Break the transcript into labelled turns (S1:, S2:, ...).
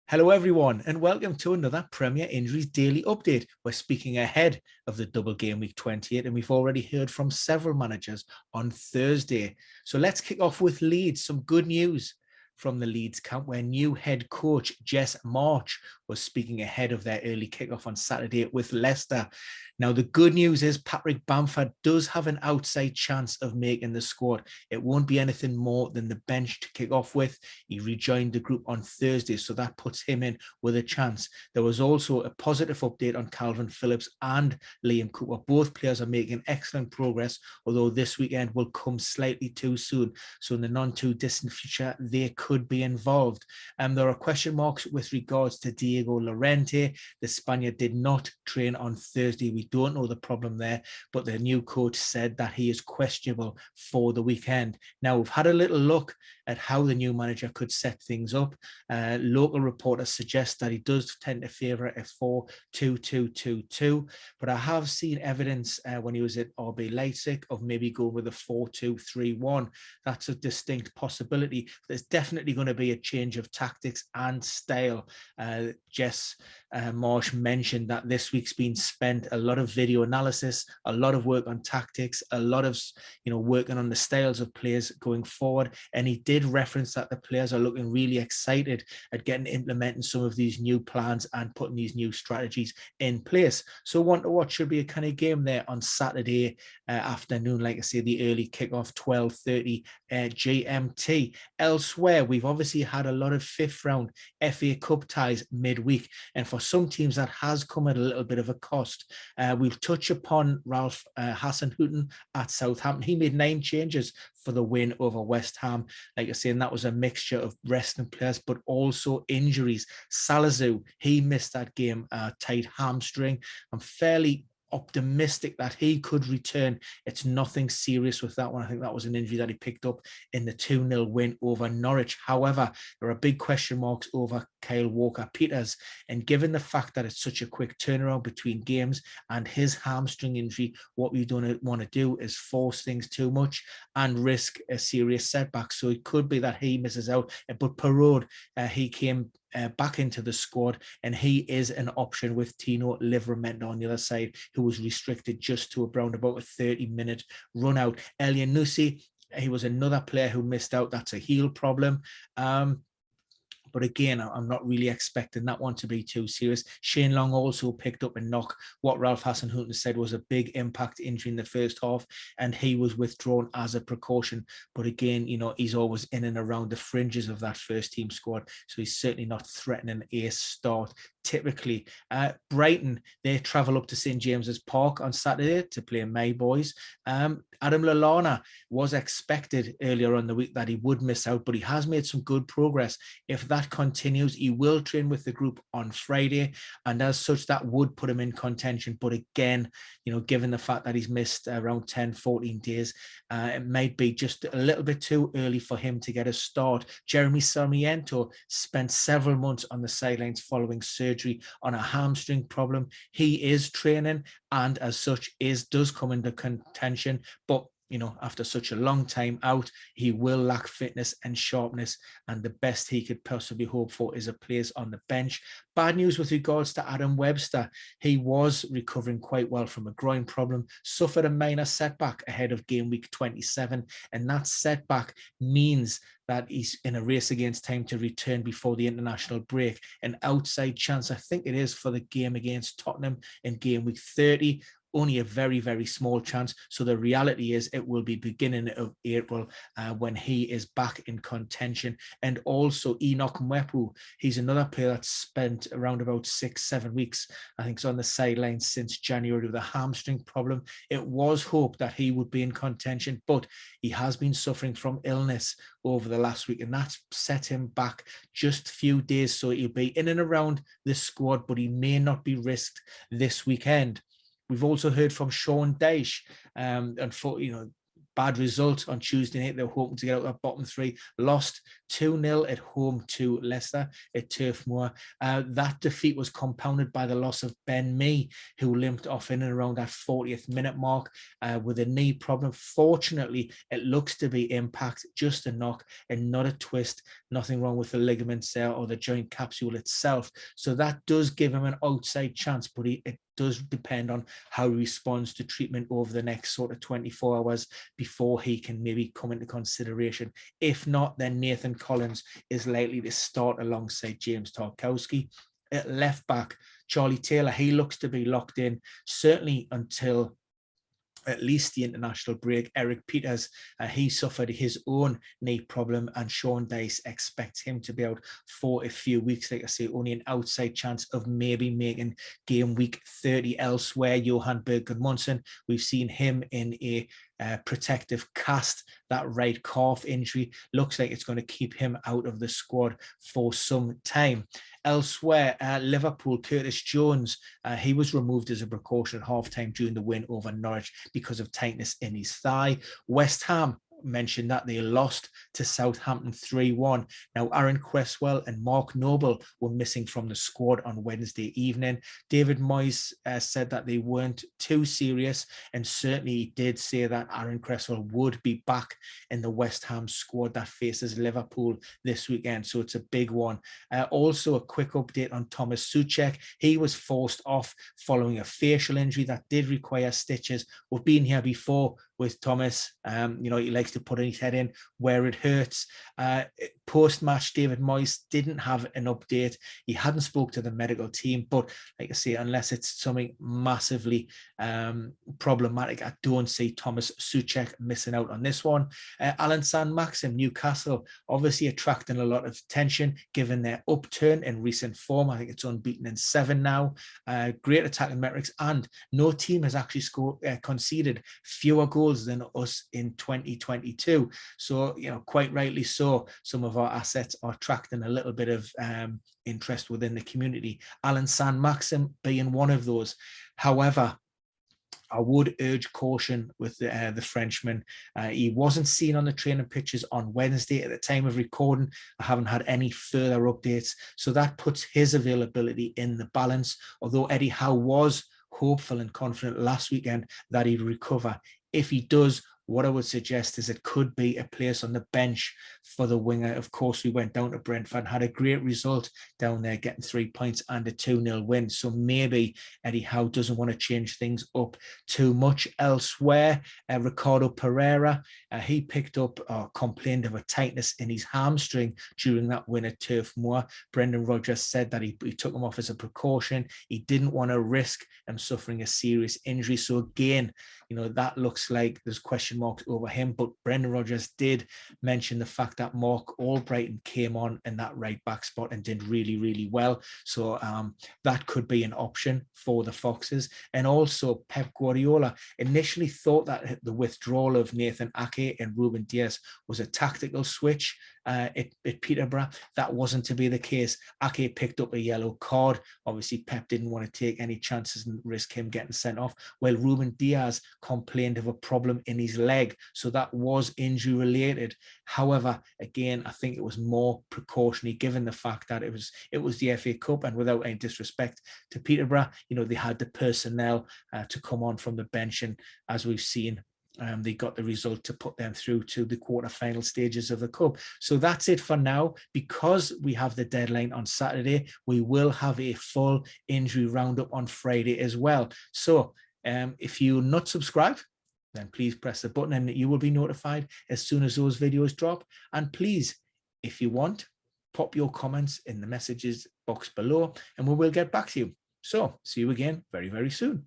S1: Hello, everyone, and welcome to another Premier Injuries Daily Update. We're speaking ahead of the double game week 28, and we've already heard from several managers on Thursday. So let's kick off with Leeds. Some good news from the Leeds camp, where new head coach Jess March was speaking ahead of their early kickoff on Saturday with Leicester. Now, the good news is Patrick Bamford does have an outside chance of making the squad. It won't be anything more than the bench to kick off with. He rejoined the group on Thursday, so that puts him in with a chance. There was also a positive update on Calvin Phillips and Liam Cooper. Both players are making excellent progress, although this weekend will come slightly too soon. So in the non-too-distant future, they could be involved. There are question marks with regards to Diego Llorente. The Spaniard did not train on Thursday. We don't know the problem there, but the new coach said that he is questionable for the weekend. Now, we've had a little look at how the new manager could set things up. Local reporters suggest that he does tend to favour a 4-2-2-2-2, but I have seen evidence when he was at RB Leipzig of maybe going with a 4-2-3-1. That's a distinct possibility. There's definitely going to be a change of tactics and style. Jess Marsh mentioned that this week's been spent a lot of video analysis, a lot of work on tactics, a lot of working on the styles of players going forward. And he did reference that the players are looking really excited at implementing some of these new plans and putting these new strategies in place. So one to watch should be a kind of game there on Saturday afternoon, like I say, the early kickoff, 12:30 GMT. Elsewhere, we've obviously had a lot of fifth round FA Cup ties midweek, and for some teams that has come at a little bit of a cost. We'll touch upon Ralph Hasenhüttl at Southampton. He made 9 changes for the win over West Ham. Like I say, and that was a mixture of resting players, but also injuries. Salazar, he missed that game, tight hamstring. I'm fairly optimistic that he could return. It's nothing serious with that one. I think that was an injury that he picked up in the 2-0 win over Norwich. However, there are big question marks over Kyle Walker-Peters, and given the fact that it's such a quick turnaround between games and his hamstring injury, what we don't want to do is force things too much and risk a serious setback. So it could be that he misses out. But Perraud, he came back into the squad, and he is an option with Tino Livramento on the other side, who was restricted just to around about a 30-minute run out. Elyounoussi, he was another player who missed out. That's a heel problem. But again, I'm not really expecting that one to be too serious. Shane Long also picked up a knock, what Ralph Hasenhüttl said was a big impact injury in the first half, and he was withdrawn as a precaution. But again, he's always in and around the fringes of that first team squad, so he's certainly not threatening a start. Typically, Brighton, they travel up to St James's Park on Saturday to play my boys. Adam Lallana was expected earlier on the week that he would miss out, but he has made some good progress. If that continues, he will train with the group on Friday, and as such, that would put him in contention. But again, given the fact that he's missed around 10-14 days, it might be just a little bit too early for him to get a start. Jeremy Sermiento spent several months on the sidelines following surgery on a hamstring problem. He is training, and as such does come into contention, but after such a long time out, he will lack fitness and sharpness, and the best he could possibly hope for is a place on the bench. Bad news with regards to Adam Webster. He was recovering quite well from a groin problem, suffered a minor setback ahead of game week 27, and that setback means that he's in a race against time to return before the international break. An outside chance, I think it is, for the game against Tottenham in game week 30. Only a very, very small chance. So the reality is it will be beginning of April when he is back in contention. And also Enoch Mapu, he's another player that's spent around about 6-7 weeks, I think, on the sidelines since January with a hamstring problem. It was hoped that he would be in contention, but he has been suffering from illness over the last week, and that's set him back just a few days. So he'll be in and around the squad, but he may not be risked this weekend. We've also heard from Sean Dyche, and for bad result on Tuesday night. They were hoping to get out of that bottom three. Lost 2-0 at home to Leicester at Turf Moor. That defeat was compounded by the loss of Ben Mee, who limped off in and around that 40th minute mark with a knee problem. Fortunately, it looks to be impact, just a knock and not a twist. Nothing wrong with the ligaments there or the joint capsule itself. So that does give him an outside chance, but it does depend on how he responds to treatment over the next sort of 24 hours before he can maybe come into consideration. If not, then Nathan Collins is likely to start alongside James Tarkowski. At left back, Charlie Taylor, he looks to be locked in, certainly until at least the international break. Eric Peters, he suffered his own knee problem, and Sean Dice expects him to be out for a few weeks. Like I say, only an outside chance of maybe making game week 30 elsewhere. Johan Berg-Gudmundsson, we've seen him in a protective cast. That right calf injury looks like it's going to keep him out of the squad for some time. Elsewhere, Liverpool, Curtis Jones, he was removed as a precaution at halftime during the win over Norwich because of tightness in his thigh. West Ham mentioned that they lost to Southampton 3-1. Now, Aaron Questwell and Mark Noble were missing from the squad on Wednesday evening. David Moyes said that they weren't too serious, and certainly he did say that Aaron Cresswell would be back in the West Ham squad that faces Liverpool this weekend, so it's a big one. Also, a quick update on Thomas Souček. He was forced off following a facial injury that did require stitches. We've been here before with Thomas. He likes to put his head in where it hurts. Post-match, David Moyes didn't have an update. He hadn't spoke to the medical team, but like I say, unless it's something massively problematic, I don't see Thomas Souček missing out on this one. Alan Saint-Maximin, Newcastle, obviously attracting a lot of attention given their upturn in recent form. I think it's unbeaten in 7 now. Great attacking metrics, and no team has actually conceded fewer goals than us in 2022. So, quite rightly so, some of our assets are attracting a little bit of interest within the community. Alan Saint-Maximin being one of those. However, I would urge caution with the Frenchman. He wasn't seen on the training pitches on Wednesday at the time of recording. I haven't had any further updates, so that puts his availability in the balance. Although Eddie Howe was hopeful and confident last weekend that he'd recover. If he does, what I would suggest is it could be a place on the bench for the winger. Of course, we went down to Brentford and had a great result down there, getting 3 points and a 2-0 win. So maybe Eddie Howe doesn't want to change things up too much elsewhere. Ricardo Pereira, he picked up or complained of a tightness in his hamstring during that win at Turf Moor. Brendan Rodgers said that he took him off as a precaution. He didn't want to risk him suffering a serious injury. So again, that looks like there's question marks over him, but Brendan Rodgers did mention the fact that Mark Albrighton came on in that right back spot and did really, really well. So that could be an option for the Foxes. And also Pep Guardiola initially thought that the withdrawal of Nathan Ake and Ruben Dias was a tactical switch at Peterborough. That wasn't to be the case. Ake picked up a yellow card. Obviously, Pep didn't want to take any chances and risk him getting sent off. Well, Ruben Dias complained of a problem in his leg, so that was injury related. However, again, I think it was more precautionary given the fact that it was the FA Cup, and without any disrespect to Peterborough, they had the personnel to come on from the bench, and as we've seen, they got the result to put them through to the quarter-final stages of the Cup. So that's it for now. Because we have the deadline on Saturday, we will have a full injury roundup on Friday as well. So if you're not subscribed, then please press the button and you will be notified as soon as those videos drop. And please, if you want, pop your comments in the messages box below and we will get back to you. So see you again very, very soon.